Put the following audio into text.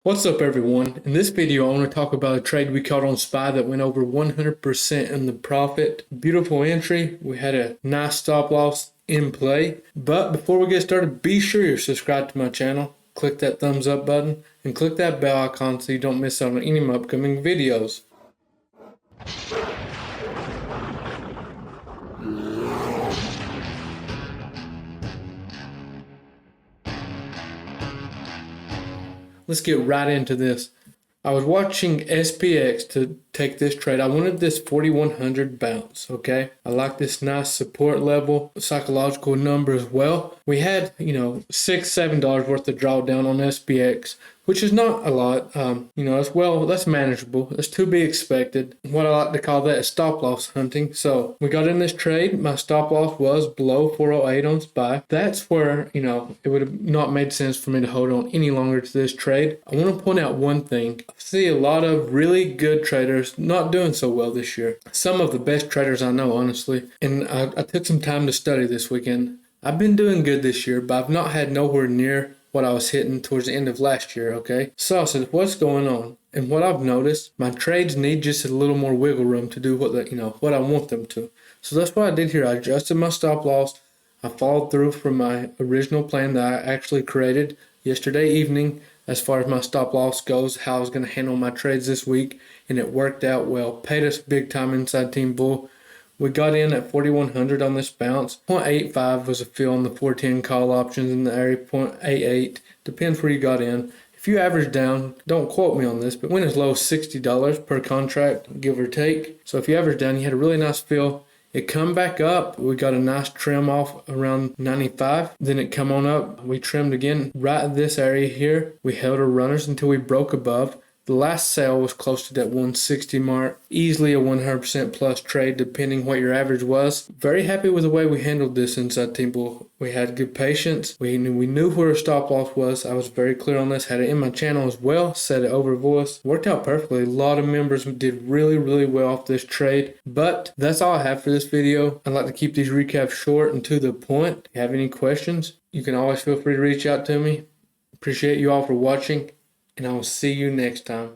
What's up everyone? In this video I want to talk about a trade we caught on SPY that went over 100% in the profit. Beautiful entry. We had a nice stop loss in play. But before we get started, be sure you're subscribed to my channel. Click that thumbs up button and click that bell icon so you don't miss out on any of my upcoming videos. Let's get right into this. I was watching SPX to take this trade. I wanted this 4100 bounce, okay? I like this nice support level, psychological number as well. We had, $6, $7 worth of drawdown on SPX, which is not a lot. That's manageable. That's to be expected. What I like to call that is stop loss hunting. So we got in this trade. My stop loss was below 408 on SPY. That's where, it would have not made sense for me to hold on any longer to this trade. I want to point out one thing. I see a lot of really good traders not doing so well this year. Some of the best traders I know, honestly. And I took some time to study this weekend. I've been doing good this year, but I've not had nowhere near what I was hitting towards the end of last year, okay? So I said, what's going on? And what I've noticed, my trades need just a little more wiggle room to do what I want them to. So that's what I did here. I adjusted my stop loss. I followed through from my original plan that I actually created yesterday evening as far as my stop loss goes, how I was going to handle my trades this week, and it worked out well. Paid us big time inside Team Bull. We got in at 4,100 on this bounce. 0.85 was a fill on the 410 call options in the area. 0.88 depends where you got in. If you average down, don't quote me on this, but went as low as $60 per contract, give or take. So if you average down, you had a really nice fill. It come back up. We got a nice trim off around 95. Then it come on up. We trimmed again right at this area here. We held our runners until we broke above. The last sale was close to that 160 mark. Easily a 100% plus trade depending what your average was. Very happy with the way we handled this inside Team Bull. We had good patience. We knew where our stop loss was. I was very clear on this. Had it in my channel as well. Said it over voice. Worked out perfectly. A lot of members did really, really well off this trade. But that's all I have for this video. I'd like to keep these recaps short and to the point. If you have any questions, you can always feel free to reach out to me. Appreciate you all for watching, and I will see you next time.